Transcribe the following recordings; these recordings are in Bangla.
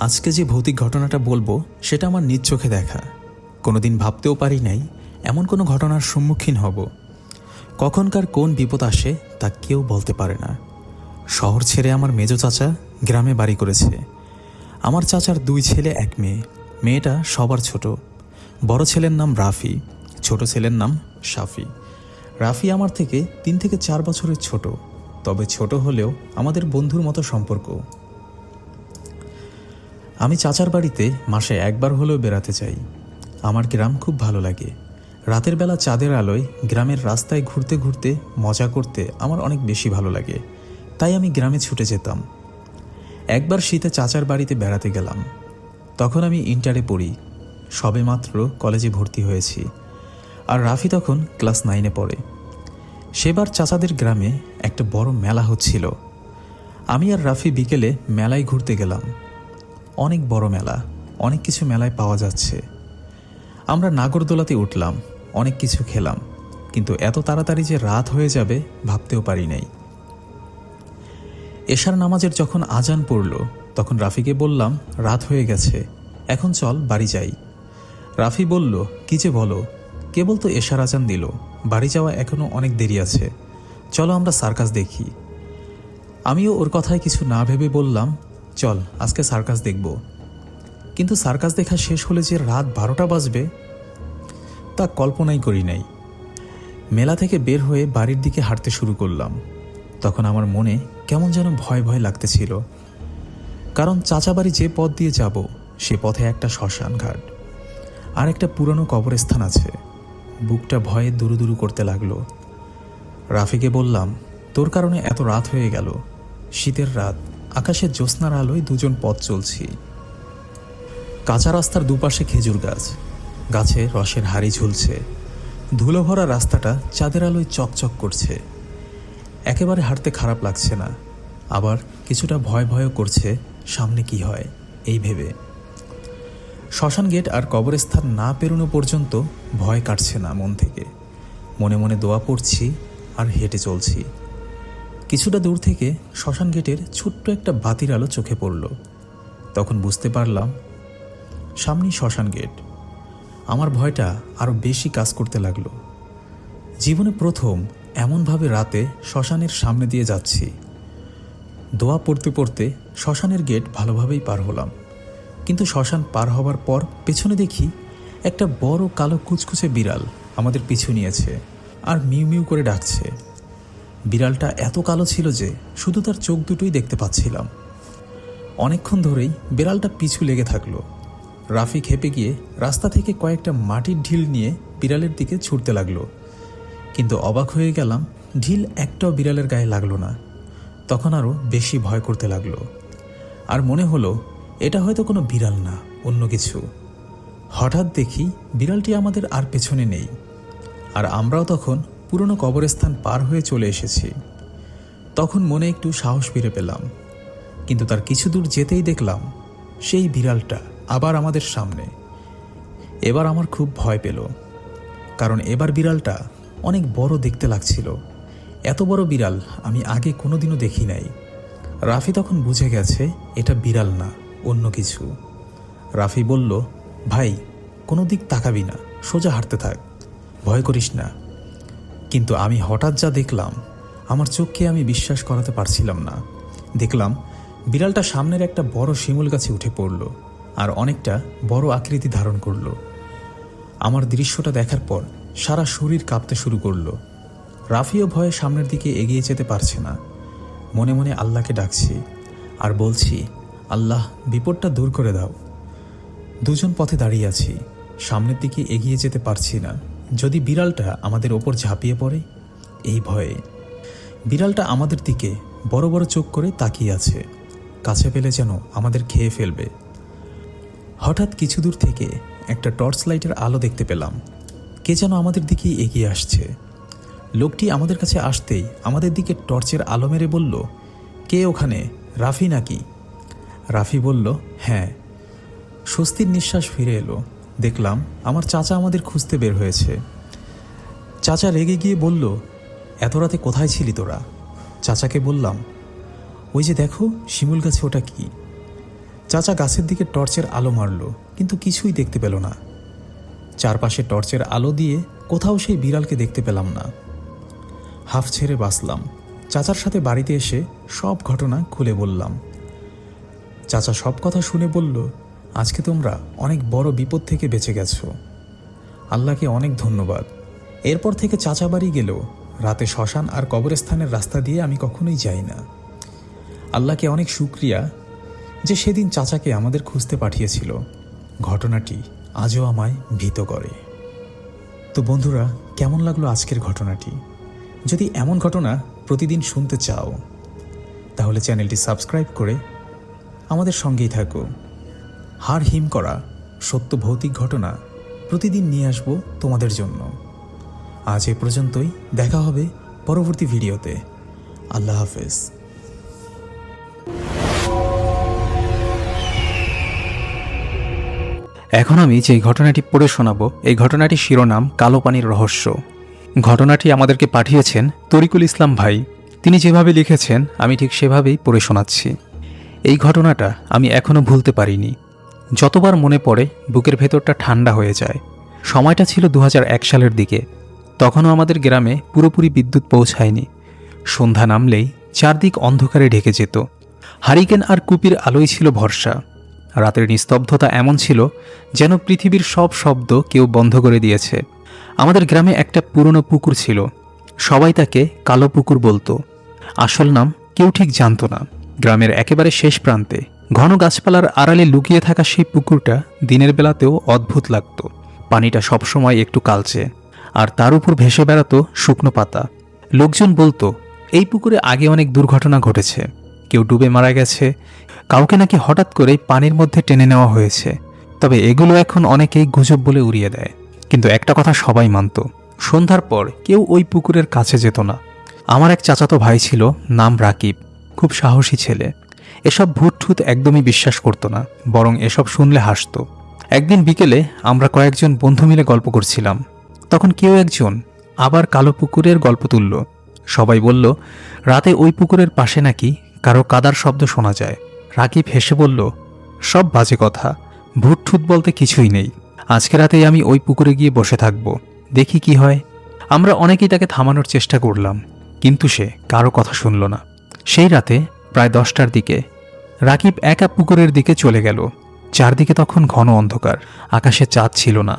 আজকে যে ভৌতিক ঘটনাটা বলবো সেটা আমার নিজ চোখে দেখা। কোনোদিন ভাবতেও পারি নাই এমন কোনো ঘটনার সম্মুখীন হব। কখনকার কোন বিপদ আসে তা কেউ বলতে পারে না। শহর ছেড়ে আমার মেজো চাচা গ্রামে বাড়ি করেছে। আমার চাচার 2 ছেলে 1 মেয়ে। মেয়েটা সবার ছোট। বড় ছেলের নাম রাফি, ছোট ছেলের নাম শাফি। রাফি আমার থেকে 3 থেকে 4 বছরের ছোট, তবে ছোট হলেও আমাদের বন্ধুর মতো সম্পর্ক। আমি চাচার বাড়িতে মাসে 1 বার হলেও বেড়াতে যাই। আমার গ্রাম খুব ভালো লাগে। রাতের বেলা চাঁদের আলোয় গ্রামের রাস্তায় ঘুরতে ঘুরতে মজা করতে আমার অনেক বেশি ভালো লাগে, তাই আমি গ্রামে ছুটে যেতাম। একবার শীতে চাচার বাড়িতে বেড়াতে গেলাম। তখন আমি ইন্টারে পড়ি, সবেমাত্র কলেজে ভর্তি হয়েছি, আর রাফি তখন ক্লাস 9-এ পড়ে। সেবার চাচাদের গ্রামে একটা বড় মেলা হচ্ছিল। আমি আর রাফি বিকেলে মেলায় ঘুরতে গেলাম। অনেক বড় মেলা, অনেক কিছু মেলায় পাওয়া যাচ্ছে। আমরা নাগরদোলাতে উঠলাম, অনেক কিছু খেলাম, কিন্তু এত তাড়াতাড়ি যে রাত হয়ে যাবে ভাবতেও পারি নাই। এশার নামাজের যখন আজান পড়ল তখন রাফিকে বললাম, রাত হয়ে গেছে, এখন চল বাড়ি যাই। রাফি বলল, কি যে বলো, কেবল তো এশার আজান দিল, বাড়ি যাওয়া এখনো অনেক দেরি আছে, চলো আমরা সার্কাস দেখি। আমিও ওর কথায় কিছু না ভেবে বললাম, চল আজকে সার্কাস দেখব। কিন্তু সার্কাস দেখা শেষ হলে যে রাত 12টা বাজবে তা কল্পনাই করি নাই। মেলা থেকে বের হয়ে বাড়ির দিকে হাঁটতে শুরু করলাম। তখন আমার মনে কেমন যেন ভয় ভয় লাগতেছিল, কারণ চাচা বাড়ি যে পথ দিয়ে যাব সে পথে একটা শ্মশান ঘাট আর একটা পুরনো কবরস্থান আছে। বুকটা ভয়ে দুরুদুরু করতে লাগলো। রাফিকে বললাম, তোর কারণে এত রাত হয়ে গেল। শীতের রাত, আকাশে জ্যোৎস্নার আলোয় দুজন পথ চলছি। কাঁচা রাস্তার দুপাশে খেজুর গাছ, গাছে রসের হাড়ি ঝুলছে। ধুলো ভরা রাস্তাটা চাঁদের আলোয় চকচক করছে। একেবারে হাঁটতে খারাপ লাগছে না, আবার কিছুটা ভয় ভয়ও করছে সামনে কি হয় এই ভেবে। শ্মশান গেট আর কবরস্থান না পেরোনো পর্যন্ত ভয় কাটছে না মন থেকে। মনে মনে দোয়া পড়ছি আর হেঁটে চলছি। কিছুটা দূর থেকে শ্মশান গেটের ছোট্ট একটা বাতির আলো চোখে পড়ল। তখন বুঝতে পারলাম সামনেই শ্মশান গেট। আমার ভয়টা আরও বেশি কাজ করতে লাগলো। জীবনে প্রথম এমনভাবে রাতে শ্মশানের সামনে দিয়ে যাচ্ছি। দোয়া পড়তে পড়তে শ্মশানের গেট ভালোভাবেই পার হলাম, কিন্তু শ্মশান পার হবার পর পেছনে দেখি একটা বড় কালো কুচকুচে বিড়াল আমাদের পিছু নিয়েছে আর মিউ মিউ করে ডাকছে। বিড়ালটা এত কালো ছিল যে শুধু তার চোখ দুটোই দেখতে পাচ্ছিলাম। অনেকক্ষণ ধরেই বিড়ালটা পিছু লেগে থাকলো। রাফি খেপে গিয়ে রাস্তা থেকে কয়েকটা মাটির ঢিল নিয়ে বিড়ালের দিকে ছুটতে লাগলো, কিন্তু অবাক হয়ে গেলাম, ঢিল একটাও বিড়ালের গায়ে লাগলো না। তখন আরও বেশি ভয় করতে লাগলো, আর মনে হলো এটা হয়তো কোনো বিড়াল না, অন্য কিছু। হঠাৎ দেখি বিড়ালটি আমাদের আর পেছনে নেই, আর আমরাও তখন পুরনো কবরস্থান পার হয়ে চলে এসেছি। তখন মনে একটু সাহস ফিরে পেলাম, কিন্তু তার কিছু দূর যেতেই দেখলাম সেই বিড়ালটা আবার আমাদের সামনে। এবার আমার খুব ভয় পেল, কারণ এবার বিড়ালটা অনেক বড় দেখতে লাগছিল। এত বড় বিড়াল আমি আগে কোনোদিনও দেখি নাই। রাফি তখন বুঝে গেছে এটা বিড়াল না, অন্য কিছু। রাফি বলল, ভাই কোনো দিক তাকাবি না, সোজা হাঁটতে থাক, ভয় করিস না। কিন্তু আমি হঠাৎ যা দেখলাম, আমার চোখকে আমি বিশ্বাস করাতে পারছিলাম না। দেখলাম বিড়ালটা সামনের একটা বড় শিমুল গাছে উঠে পড়ল আর অনেকটা বড় আকৃতি ধারণ করল। আমার দৃশ্যটা দেখার পর সারা শরীর কাঁপতে শুরু করলো। রাফিও ভয়ে সামনের দিকে এগিয়ে যেতে পারছে না। মনে মনে আল্লাহকে ডাকছি আর বলছি, আল্লাহ বিপদটা দূর করে দাও। দুজন পথে দাঁড়িয়ে আছি, সামনের দিকে এগিয়ে যেতে পারছি না। যদি বিড়ালটা আমাদের ওপর ঝাঁপিয়ে পড়ে, এই ভয়ে। বিড়ালটা আমাদের দিকে বড় বড় চোখ করে তাকিয়ে আছে, কাছে পেলে যেন আমাদের খেয়ে ফেলবে। হঠাৎ কিছু দূর থেকে একটা টর্চ লাইটের আলো দেখতে পেলাম। কে যেন আমাদের দিকেই এগিয়ে আসছে। লোকটি আমাদের কাছে আসতেই আমাদের দিকে টর্চের আলো মেরে বলল, কে ওখানে, রাফি নাকি? রাফি বলল, হ্যাঁ। স্বস্তির নিঃশ্বাস ফিরে এলো। দেখলাম আমার চাচা আমাদের খুঁজতে বের হয়েছে। চাচা রেগে গিয়ে বলল, এত রাতে কোথায় ছিলি তোরা? চাচাকে বললাম, ওই যে দেখো শিমুল গাছে, ওটা কি? চাচা গাছের দিকে টর্চের আলো মারল, কিন্তু কিছুই দেখতে পেল না। চারপাশে টর্চের আলো দিয়ে কোথাও সেই বিড়ালকে দেখতে পেলাম না। হাফ ছেড়ে বাঁচলাম। চাচার সাথে বাড়িতে এসে সব ঘটনা খুলে বললাম। চাচা সব কথা শুনে বলল, আজকে তোমরা অনেক বড় বিপদ থেকে বেঁচে গেছো, আল্লাহকে অনেক ধন্যবাদ। এরপর থেকে চাচা বাড়ি গেলেও রাতে শ্মশান আর কবরস্থানের রাস্তা দিয়ে আমি কখনোই যাই না। আল্লাহকে অনেক শুকরিয়া যে সেদিন চাচাকে আমাদের খুঁজতে পাঠিয়েছিল। ঘটনাটি আজও আমায় ভীত করে। তো বন্ধুরা, কেমন লাগলো আজকের ঘটনাটি? যদি এমন ঘটনা প্রতিদিন শুনতে চাও তাহলে চ্যানেলটি সাবস্ক্রাইব করে আমাদের সঙ্গেই থাকো। হাড় হিম করা সত্য ভৌতিক ঘটনা প্রতিদিন নিয়ে আসবো তোমাদের জন্য। আজ এ পর্যন্তই, দেখা হবে পরবর্তী ভিডিওতে। আল্লাহ হাফেজ। এখন আমি যে ঘটনাটি পড়ে শোনাবো, এই ঘটনাটির শিরোনাম কালো পানির রহস্য। ঘটনাটি আমাদেরকে পাঠিয়েছেন তরিকুল ইসলাম ভাই। তিনি যেভাবে লিখেছেন আমি ঠিক সেভাবেই পড়ে শোনাচ্ছি। এই ঘটনাটা আমি এখনও ভুলতে পারিনি। যতবার মনে পড়ে বুকের ভেতরটা ঠান্ডা হয়ে যায়। সময়টা ছিল 2001 সালের দিকে। তখনও আমাদের গ্রামে পুরোপুরি বিদ্যুৎ পৌঁছায়নি। সন্ধ্যা নামলেই চারদিক অন্ধকারে ঢেকে যেত। হারিকেন আর কুপির আলোই ছিল ভরসা। রাতের নিস্তব্ধতা এমন ছিল যেন পৃথিবীর সব শব্দ কেউ বন্ধ করে দিয়েছে। আমাদের গ্রামে একটা পুরনো পুকুর ছিল। সবাই তাকে কালো পুকুর বলতো। আসল নাম কেউ ঠিক জানত না। গ্রামের একেবারে শেষ প্রান্তে ঘন গাছপালার আড়ালে লুকিয়ে থাকা সেই পুকুরটা দিনের বেলাতেও অদ্ভুত লাগত। পানিটা সবসময় একটু কালচে, আর তার উপর ভেসে বেড়াতো শুকনো পাতা। লোকজন বলতো এই পুকুরে আগে অনেক দুর্ঘটনা ঘটেছে। কেউ ডুবে মারা গেছে, কাউকে নাকি হঠাৎ করে পানির মধ্যে টেনে নেওয়া হয়েছে। তবে এগুলো এখন অনেকেই গুজব বলে উড়িয়ে দেয়। কিন্তু একটা কথা সবাই মানত, সন্ধ্যার পর কেউ ওই পুকুরের কাছে যেত না। আমার এক চাচাতো ভাই ছিল, নাম রাকিব। খুব সাহসী ছেলে। এসব ভূত-ঠুত একদমই বিশ্বাস করতো না, বরং এসব শুনলে হাসত। একদিন বিকেলে আমরা কয়েকজন বন্ধু মিলে গল্প করছিলাম। তখন কেউ একজন আবার কালো পুকুরের গল্প তুলল। সবাই বলল রাতে ওই পুকুরের পাশে নাকি কারো কাদার শব্দ শোনা যায়। রাকিব হেসে বলল, সব বাজে কথা, ভূত-ঠুত বলতে কিছুই নেই। আজকে রাতেই আমি ওই পুকুরে গিয়ে বসে থাকব, দেখি কি হয়। আমরা অনেকেই তাকে থামানোর চেষ্টা করলাম, কিন্তু সে কারো কথা শুনল না। সেই রাতে প্রায় 10টার দিকে রাকিব একা পুকুরের দিকে চলে গেল। চারদিকে তখন ঘন অন্ধকার, আকাশে চাঁদ ছিল না,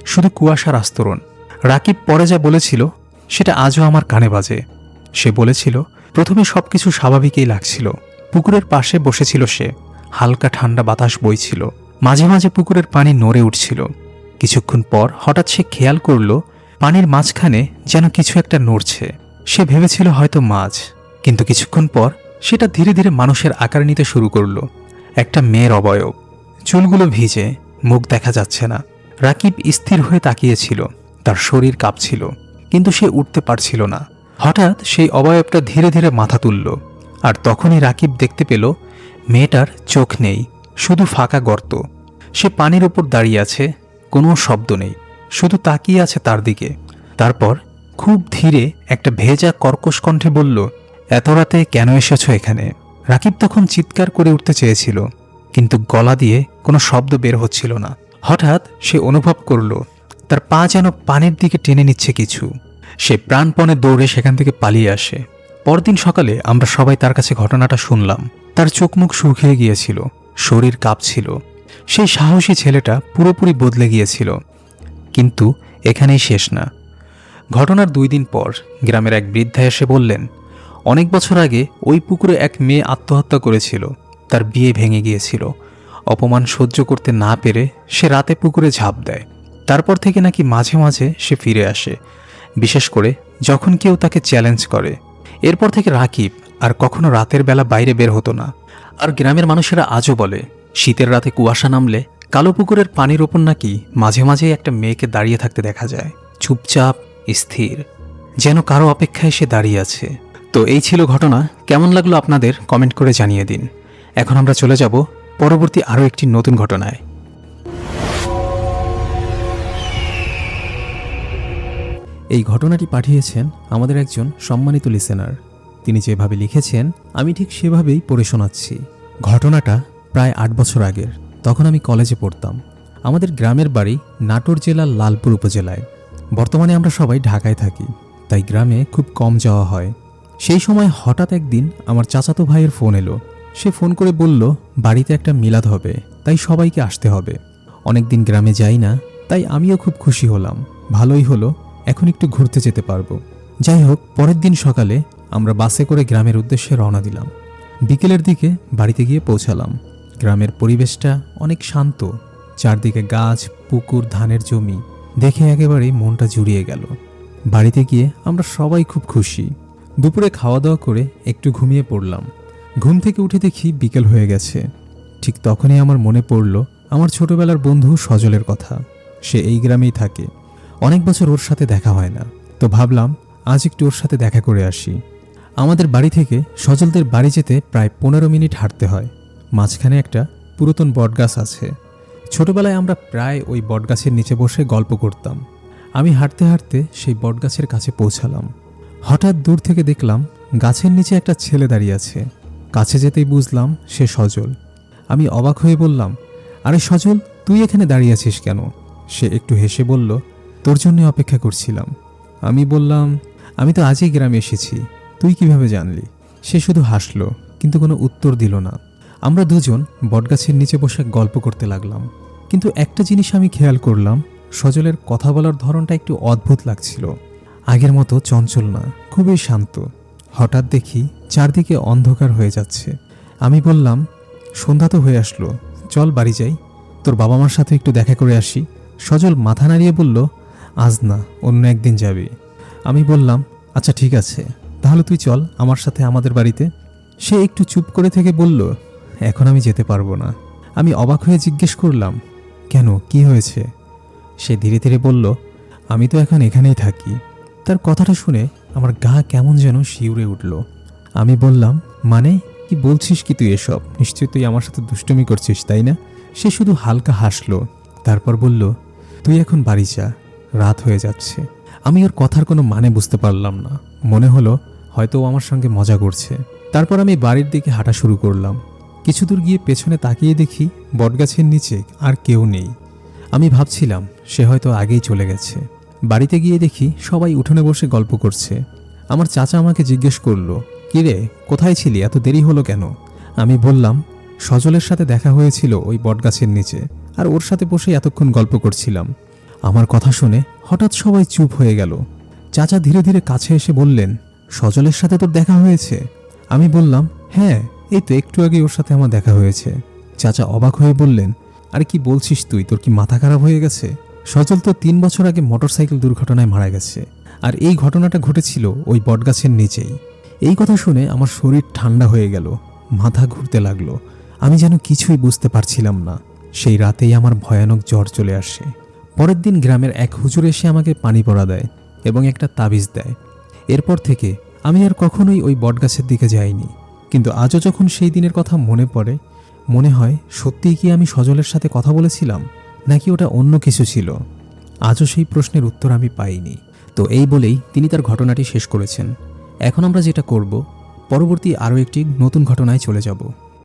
শুধু কুয়াশার আস্তরণ। রাকিব পরে যা বলেছিল সেটা আজও আমার কানে বাজে। সে বলেছিল প্রথমে সবকিছু স্বাভাবিকই লাগছিল। পুকুরের পাশে বসেছিল সে, হালকা ঠান্ডা বাতাস বইছিল, মাঝে মাঝে পুকুরের পানি নড়ে উঠছিল। কিছুক্ষণ পর হঠাৎ সে খেয়াল করল পানির মাঝখানে যেন কিছু একটা নড়ছে। সে ভেবেছিল হয়তো মাছ, কিন্তু কিছুক্ষণ পর সেটা ধীরে ধীরে মানুষের আকার নিতে শুরু করল। একটা মেয়ের অবয়ব, চুলগুলো ভিজে, মুখ দেখা যাচ্ছে না। রাকিব স্থির হয়ে তাকিয়েছিল, তার শরীর কাঁপছিল, কিন্তু সে উঠতে পারছিল না। হঠাৎ সেই অবয়বটা ধীরে ধীরে মাথা তুলল, আর তখনই রাকিব দেখতে পেল মেয়েটার চোখ নেই, শুধু ফাঁকা গর্ত। সে পানির ওপর দাঁড়িয়ে আছে, কোনো শব্দ নেই, শুধু তাকিয়ে আছে তার দিকে। তারপর খুব ধীরে একটা ভেজা কর্কশ কণ্ঠে বলল, এত রাতে কেন এসেছ এখানে? রাকিব তখন চিৎকার করে উঠতে চেয়েছিল, কিন্তু গলা দিয়ে কোনো শব্দ বের হচ্ছিল না। হঠাৎ সে অনুভব করল তার পা যেন পানির দিকে টেনে নিচ্ছে কিছু। সে প্রাণপণে দৌড়ে সেখান থেকে পালিয়ে আসে। পরদিন সকালে আমরা সবাই তার কাছে ঘটনাটা শুনলাম। তার চোখ মুখ শুকিয়ে গিয়েছিল, শরীর কাঁপছিল। সেই সাহসী ছেলেটা পুরোপুরি বদলে গিয়েছিল। কিন্তু এখানেই শেষ না। ঘটনার 2 দিন পর গ্রামের এক বৃদ্ধা এসে বললেন, অনেক বছর আগে ওই পুকুরে এক মেয়ে আত্মহত্যা করেছিল। তার বিয়ে ভেঙে গিয়েছিল। অপমান সহ্য করতে না পেরে সে রাতে পুকুরে ঝাঁপ দেয়। তারপর থেকে নাকি মাঝে মাঝে সে ফিরে আসে, বিশেষ করে যখন কেউ তাকে চ্যালেঞ্জ করে। এরপর থেকে রাকিব আর কখনো রাতের বেলা বাইরে বের হতো না। আর গ্রামের মানুষেরা আজও বলে, শীতের রাতে কুয়াশা নামলে কালো পুকুরের পানির ওপর নাকি মাঝে মাঝে একটা মেয়েকে দাঁড়িয়ে থাকতে দেখা যায়, চুপচাপ, স্থির, যেন কারো অপেক্ষায় সে দাঁড়িয়ে আছে। তো এই ছিল ঘটনা। কেমন লাগলো আপনাদের কমেন্ট করে জানিয়ে দিন। এখন আমরা চলে যাব পরবর্তী আরও একটি নতুন ঘটনায়। এই ঘটনাটি পাঠিয়েছেন আমাদের একজন সম্মানিত লিসেনার। তিনি যেভাবে লিখেছেন আমি ঠিক সেভাবেই পড়ে শোনাচ্ছি। ঘটনাটা প্রায় 8 বছর আগের। তখন আমি কলেজে পড়তাম। আমাদের গ্রামের বাড়ি নাটোর জেলার লালপুর উপজেলায়। বর্তমানে আমরা সবাই ঢাকায় থাকি, তাই গ্রামে খুব কম যাওয়া হয়। সেই সময় হঠাৎ একদিন আমার চাচাতো ভাইয়ের ফোন এলো। সে ফোন করে বলল বাড়িতে একটা মিলাদ হবে, তাই সবাইকে আসতে হবে। অনেকদিন গ্রামে যাই না, তাই আমিও খুব খুশি হলাম। ভালোই হলো, এখন একটু ঘুরতে যেতে পারবো। যাই হোক, পরের দিন সকালে আমরা বাসে করে গ্রামের উদ্দেশ্যে রওনা দিলাম। বিকেলের দিকে বাড়িতে গিয়ে পৌঁছালাম। গ্রামের পরিবেশটা অনেক শান্ত, চারদিকে গাছ, পুকুর, ধানের জমি দেখে একেবারেই মনটা জুড়িয়ে গেল। বাড়িতে গিয়ে আমরা সবাই খুব খুশি। দুপুরে খাওয়া দাওয়া করে একটু ঘুমিয়ে পড়লাম। ঘুম থেকে উঠে দেখি বিকেল হয়ে গেছে। ঠিক তখনই আমার মনে পড়ল আমার ছোটবেলার বন্ধু সজলের কথা। সে এই গ্রামেই থাকে। অনেক বছর ওর সাথে দেখা হয় না, তো ভাবলাম আজ একটু ওর সাথে দেখা করে আসি। আমাদের বাড়ি থেকে সজলদের বাড়ি যেতে প্রায় 15 মিনিট হাঁটতে হয়। মাঝখানে একটা পুরাতন বটগাছ আছে। ছোটবেলায় আমরা প্রায় ওই বটগাছের নিচে বসে গল্প করতাম। আমি হাঁটতে হাঁটতে সেই বটগাছের কাছে পৌঁছালাম। হঠাৎ দূর থেকে দেখলাম গাছের নিচে একটা ছেলে দাঁড়িয়ে আছে। কাছে যেতেই বুঝলাম সে সজল। আমি অবাক হয়ে বললাম, আরে সজল, তুই এখানে দাঁড়িয়ে আছিস কেন? সে একটু হেসে বলল, তোর জন্য অপেক্ষা করছিলাম। আমি বললাম, আমি তো আজই গ্রামে এসেছি, তুই কিভাবে জানলি? সে শুধু হাসলো, কিন্তু কোনো উত্তর দিল না। আমরা দুজন বটগাছের নিচে বসে গল্প করতে লাগলাম। কিন্তু একটা জিনিস আমি খেয়াল করলাম, সজলের কথা বলার ধরনটা একটু অদ্ভুত লাগছিল। আগের মতো চঞ্চল না, খুবই শান্ত। হঠাৎ দেখি চারদিকে অন্ধকার হয়ে যাচ্ছে। আমি বললাম, সন্ধ্যা তো হয়ে আসলো, চল বাড়ি যাই, তোর বাবা মার সাথে একটু দেখা করে আসি। সজল মাথা নাড়িয়ে বলল, আজ না, অন্য একদিন যাবি। আমি বললাম, আচ্ছা ঠিক আছে, তাহলে তুই চল আমার সাথে আমাদের বাড়িতে। সে একটু চুপ করে থেকে বলল, এখন আমি যেতে পারবো না। আমি অবাক হয়ে জিজ্ঞেস করলাম, কেন, কি হয়েছে? সে ধীরে ধীরে বলল, আমি তো এখন এখানেই থাকি। তার কথাটা শুনে আমার গা কেমন যেন শিউরে উঠল। আমি বললাম, মানে কি বলছিস কি তুই এসব? নিশ্চয়ই তুই আমার সাথে দুষ্টুমি করছিস, তাই না? সে শুধু হালকা হাসলো, তারপর বলল, তুই এখন বাড়ি যা, রাত হয়ে যাচ্ছে। আমি ওর কথার কোনো মানে বুঝতে পারলাম না। মনে হলো হয়তো ও আমার সঙ্গে মজা করছে। তারপর আমি বাড়ির দিকে হাঁটা শুরু করলাম। কিছু দূর গিয়ে পেছনে তাকিয়ে দেখি বটগাছের নিচে আর কেউ নেই। আমি ভাবছিলাম সে হয়তো আগেই চলে গেছে। বাড়িতে গিয়ে দেখি সবাই উঠোনে বসে গল্প করছে। আমার চাচা আমাকে জিজ্ঞেস করলো, কিরে, কোথায় ছিলি, এত দেরি হলো কেন? আমি বললাম, সজলের সাথে দেখা হয়েছিল ওই বটগাছের নিচে, আর ওর সাথে বসে এতক্ষণ গল্প করছিলাম। আমার কথা শুনে হঠাৎ সবাই চুপ হয়ে গেল। চাচা ধীরে ধীরে কাছে এসে বললেন, সজলের সাথে তোর দেখা হয়েছে? আমি বললাম, হ্যাঁ, এই তো একটু আগে ওর সাথে আমার দেখা হয়েছে। চাচা অবাক হয়ে বললেন, আরে কি বলছিস তুই, তোর কি মাথা খারাপ হয়ে গেছে? সজল তো 3 বছর আগে মোটরসাইকেল দুর্ঘটনায় মারা গেছে, আর এই ঘটনাটা ঘটেছিল ওই বটগাছের নিচেই। এই কথা শুনে আমার শরীর ঠান্ডা হয়ে গেল, মাথা ঘুরতে লাগলো। আমি যেন কিছুই বুঝতে পারছিলাম না। সেই রাতেই আমার ভয়ানক জ্বর চলে আসে। পরের দিন গ্রামের এক হুজুর এসে আমাকে পানি পড়া দেয় এবং একটা তাবিজ দেয়। এরপর থেকে আমি আর কখনোই ওই বটগাছের দিকে যাইনি। কিন্তু আজও যখন সেই দিনের কথা মনে পড়ে, মনে হয় সত্যিই কি আমি সজলের সাথে কথা বলেছিলাম, নাকি ওটা অন্য কিছু ছিল? আজও সেই প্রশ্নের উত্তর আমি পাইনি। তো এই বলেই তিনি তার ঘটনাটি শেষ করেছেন। এখন আমরা যেটা করব, পরবর্তী আরও একটি নতুন ঘটনায় চলে যাব।